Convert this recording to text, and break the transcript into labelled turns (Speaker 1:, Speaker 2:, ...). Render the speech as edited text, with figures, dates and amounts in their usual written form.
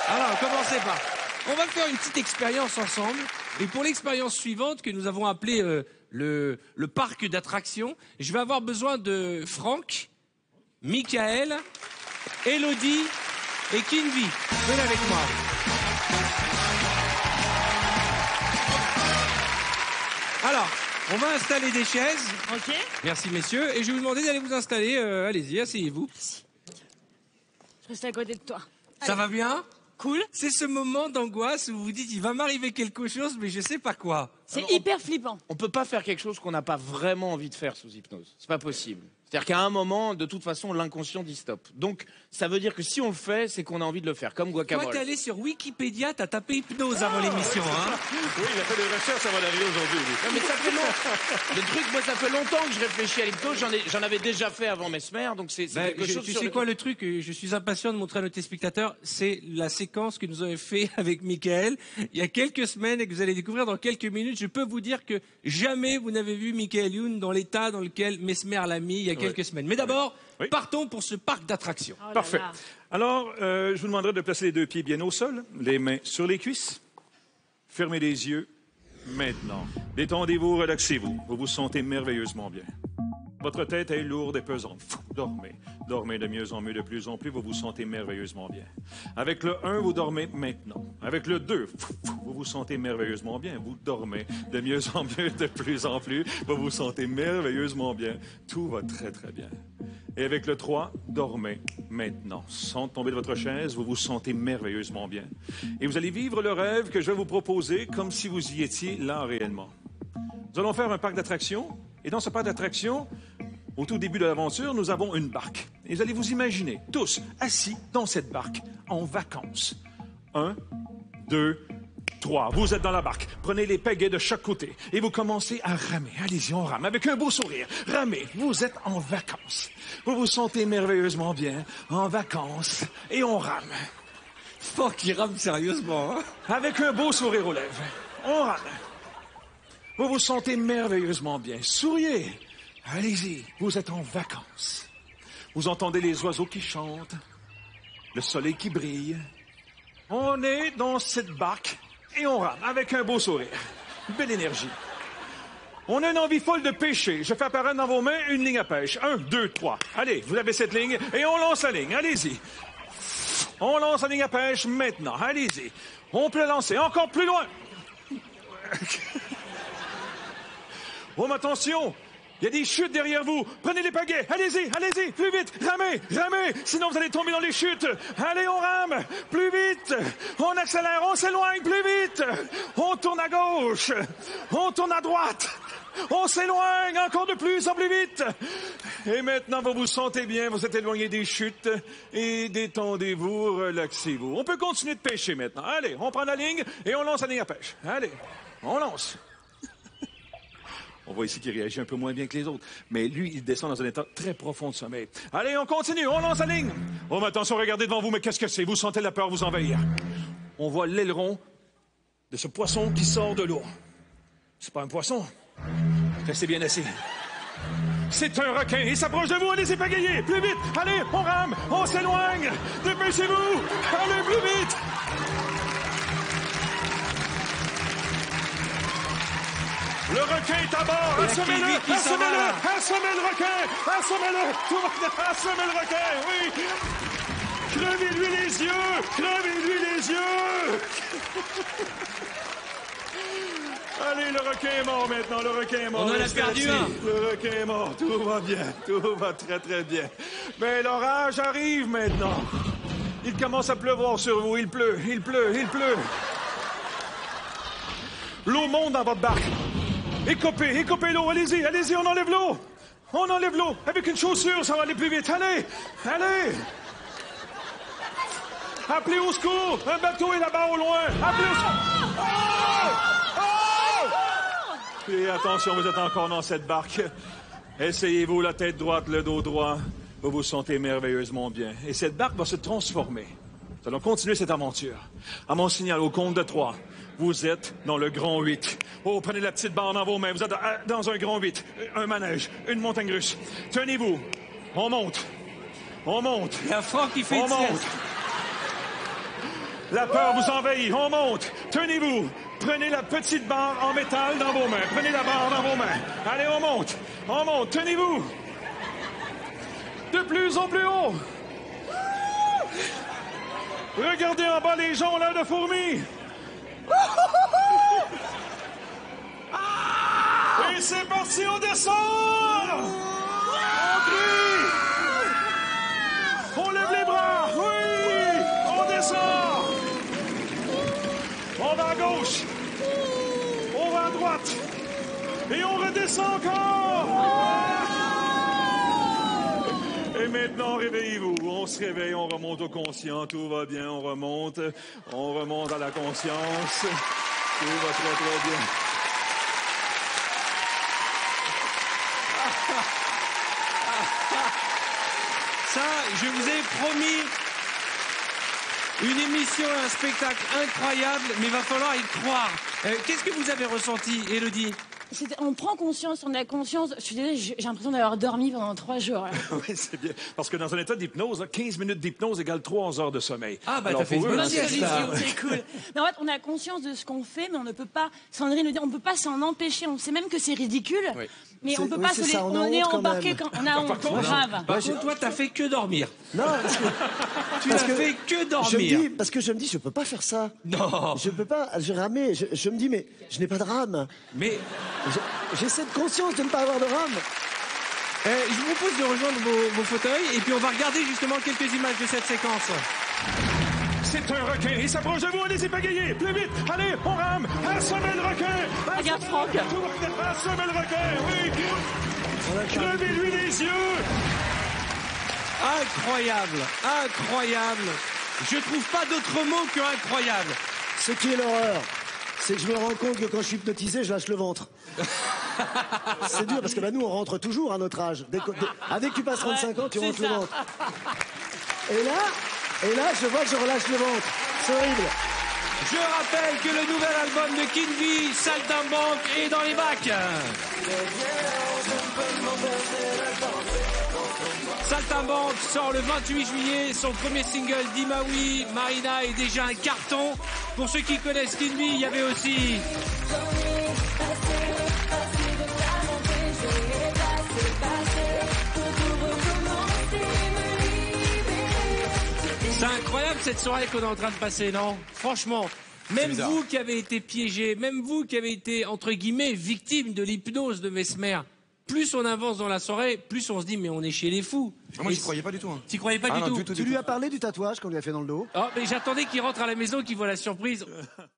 Speaker 1: Alors, commencez par... On va faire une petite expérience ensemble. Et pour l'expérience suivante, que nous avons appelée le parc d'attractions, je vais avoir besoin de Franck, Michael, Elodie et Kinvi. Venez avec moi. Alors, on va installer des chaises.
Speaker 2: Ok.
Speaker 1: Merci, messieurs. Et je vais vous demander d'aller vous installer. Allez-y, asseyez-vous.
Speaker 2: Je reste à côté de toi.
Speaker 1: Ça va bien?
Speaker 2: Cool.
Speaker 1: C'est ce moment d'angoisse où vous vous dites, il va m'arriver quelque chose, mais je sais pas quoi.
Speaker 2: C'est hyper flippant.
Speaker 3: On peut pas faire quelque chose qu'on n'a pas vraiment envie de faire sous hypnose. C'est pas possible. C'est-à-dire qu'à un moment, de toute façon, l'inconscient dit stop. Donc, ça veut dire que si on le fait, c'est qu'on a envie de le faire, comme guacamole.
Speaker 1: Toi, t'es allé sur Wikipédia, t'as tapé hypnose avant l'émission, hein?
Speaker 4: Oui, il a fait des recherches avant d'arriver aujourd'hui.
Speaker 3: Non, mais ça fait longtemps. Le truc, moi, ça fait longtemps que je réfléchis à l'hypnose. J'en avais déjà fait avant Mesmer, donc c'est quelque chose.
Speaker 1: Tu sais quoi, le truc, je suis impatient de montrer à nos téléspectateurs, c'est la séquence que nous avons fait avec Michael il y a quelques semaines et que vous allez découvrir dans quelques minutes. Je peux vous dire que jamais vous n'avez vu Michael Youn dans l'état dans lequel Mesmer l'a mis il y a quelques semaines. Mais d'abord, partons pour ce parc d'attractions.
Speaker 2: Oh là
Speaker 4: Parfait.
Speaker 2: là.
Speaker 4: Alors, je vous demanderai de placer les deux pieds bien au sol, les mains sur les cuisses. Fermez les yeux. Maintenant, détendez-vous, relaxez-vous. Vous vous sentez merveilleusement bien. Votre tête est lourde et pesante. Dormez. Dormez de mieux en mieux, de plus en plus. Vous vous sentez merveilleusement bien. Avec le 1, vous dormez maintenant. Avec le 2, vous vous sentez merveilleusement bien. Vous dormez de mieux en mieux, de plus en plus. Vous vous sentez merveilleusement bien. Tout va très, très bien. Et avec le 3, dormez maintenant. Sans tomber de votre chaise, vous vous sentez merveilleusement bien. Et vous allez vivre le rêve que je vais vous proposer comme si vous y étiez là réellement. Nous allons faire un parc d'attractions. Et dans ce parc d'attractions, au tout début de l'aventure, nous avons une barque. Et vous allez vous imaginer, tous assis dans cette barque, en vacances. 1, 2, 3. Vous êtes dans la barque. Prenez les pagaies de chaque côté et vous commencez à ramer. Allez-y, on rame avec un beau sourire. Ramez. Vous êtes en vacances. Vous vous sentez merveilleusement bien, en vacances, et on rame.
Speaker 1: Fuck, il rame sérieusement, hein?
Speaker 4: Avec un beau sourire aux lèvres. On rame. Vous vous sentez merveilleusement bien. Souriez. Allez-y, vous êtes en vacances. Vous entendez les oiseaux qui chantent, le soleil qui brille. On est dans cette barque et on rame avec un beau sourire. Belle énergie. On a une envie folle de pêcher. Je fais apparaître dans vos mains une ligne à pêche. 1, 2, 3. Allez, vous avez cette ligne et on lance la ligne. Allez-y. On lance la ligne à pêche maintenant. Allez-y. On peut la lancer encore plus loin. Oh, mais attention! Il y a des chutes derrière vous. Prenez les pagaies. Allez-y, allez-y, plus vite. Ramez, ramez. Sinon, vous allez tomber dans les chutes. Allez, on rame. Plus vite. On accélère, on s'éloigne. Plus vite. On tourne à gauche. On tourne à droite. On s'éloigne encore de plus en plus vite. Et maintenant, vous vous sentez bien. Vous êtes éloigné des chutes. Et détendez-vous, relaxez-vous. On peut continuer de pêcher maintenant. Allez, on prend la ligne et on lance la ligne à pêche. Allez, on lance. On voit ici qu'il réagit un peu moins bien que les autres. Mais lui, il descend dans un état très profond de sommeil. Allez, on continue, on lance la ligne. Oh, mais attention, regardez devant vous, mais qu'est-ce que c'est? Vous sentez la peur vous envahir. On voit l'aileron de ce poisson qui sort de l'eau. C'est pas un poisson. Restez bien assis. C'est un requin. Il s'approche de vous. Allez-y, pagayez. Plus vite. Allez, on rame. On s'éloigne. Dépêchez-vous. Allez, plus vite. Le requin est à bord! Assommez-le! Assommez-le! Assommez le requin! Assommez-le! Tout va bien! Assommez le requin! Oui! Crevez-lui les yeux! Crevez-lui les yeux! Allez, le requin est mort maintenant. Le requin est mort.
Speaker 1: On en a perdu un.
Speaker 4: Le requin est mort. Tout va bien. Tout va très, très bien. Mais l'orage arrive maintenant. Il commence à pleuvoir sur vous. Il pleut. Il pleut. Il pleut. L'eau monte dans votre barque. Écopez l'eau, allez-y, allez-y, on enlève l'eau. On enlève l'eau. Avec une chaussure, ça va aller plus vite. Allez, allez. Appelez au secours. Un bateau est là-bas au loin. Appelez au secours. Oh! Oh! Et attention, vous êtes encore dans cette barque. Essayez-vous la tête droite, le dos droit. Vous vous sentez merveilleusement bien. Et cette barque va se transformer. Nous allons continuer cette aventure. À mon signal, au compte de 3. Vous êtes dans le grand 8. Oh, prenez la petite barre dans vos mains. Vous êtes dans un grand 8. Un manège. Une montagne russe. Tenez-vous. On monte. On monte.
Speaker 1: Il y a Franck qui fait
Speaker 4: On
Speaker 1: une
Speaker 4: monte.
Speaker 1: sieste.
Speaker 4: La peur vous envahit. On monte. Tenez-vous. Prenez la petite barre en métal dans vos mains. Prenez la barre dans vos mains. Allez, on monte. On monte. Tenez-vous. De plus en plus haut. Regardez en bas, les gens ont l'air de fourmis. Et c'est parti, on descend. On crie. On lève les bras. Oui. On descend. On va à gauche. On va à droite. Et on redescend encore. Et maintenant, réveillez-vous. On se réveille, on remonte au conscient. Tout va bien, on remonte à la conscience. Tout va très, très bien.
Speaker 1: Ça, je vous ai promis une émission, un spectacle incroyable, mais il va falloir y croire. Qu'est-ce que vous avez ressenti, Élodie?
Speaker 2: On prend conscience, on a conscience. Je suis désolée, j'ai l'impression d'avoir dormi pendant 3 jours. Là.
Speaker 4: Oui, c'est bien. Parce que dans un état d'hypnose, 15 minutes d'hypnose égale 3 heures de sommeil.
Speaker 1: Ah, bah,
Speaker 4: alors,
Speaker 1: t'as fait une bonne sieste.
Speaker 2: C'est cool. Mais en fait, on a conscience de ce qu'on fait, mais on ne peut pas, Sandrine nous dit, on ne peut pas s'en empêcher. On sait même que c'est ridicule,
Speaker 3: Oui.
Speaker 2: mais on ne peut pas se on est embarqué quand on a honte. Grave.
Speaker 1: Par contre, toi, t'as fait que dormir.
Speaker 5: Non, parce que,
Speaker 1: Tu n'as fait que dormir.
Speaker 5: je me dis, je peux pas faire ça.
Speaker 1: Non.
Speaker 5: Je peux pas, je ramais, je me dis, mais je n'ai pas de rame.
Speaker 1: Mais
Speaker 5: J'ai cette conscience de ne pas avoir de rame.
Speaker 1: je vous propose de rejoindre vos fauteuils et puis on va regarder justement quelques images de cette séquence.
Speaker 4: C'est un requin. Il s'approche de vous. Allez-y, pagayez. Plus vite. Allez, on rame. Assommez le requin.
Speaker 2: Regarde Franck.
Speaker 4: Assommez le requin. Oui. Crevez-lui les yeux.
Speaker 1: Incroyable, incroyable. Je trouve pas d'autre mot que incroyable.
Speaker 5: Ce qui est l'horreur, c'est que je me rends compte que quand je suis hypnotisé, je lâche le ventre. C'est dur parce que nous, on rentre toujours à notre âge. Dès que tu passes 35 ans, tu rentres le ventre. Et là, je vois que je relâche le ventre. C'est horrible.
Speaker 1: Je rappelle que le nouvel album de Kinvi, Saltimbanque, est dans les bacs. Saltimbanque sort le 28 juillet, son premier single Dimawi, Marina est déjà un carton. Pour ceux qui connaissent Kinvi, il y avait aussi... C'est incroyable cette soirée qu'on est en train de passer, non? Franchement, même vous qui avez été piégé, même vous qui avez été, entre guillemets, victime de l'hypnose de Mesmer, plus on avance dans la soirée, plus on se dit, mais on est chez les fous.
Speaker 6: Moi, j'y croyais pas du tout. Hein.
Speaker 1: T'y croyais pas du tout?
Speaker 5: Tu lui as parlé du tatouage qu'on lui a fait dans le dos?
Speaker 1: Oh, mais j'attendais qu'il rentre à la maison, qu'il voit la surprise.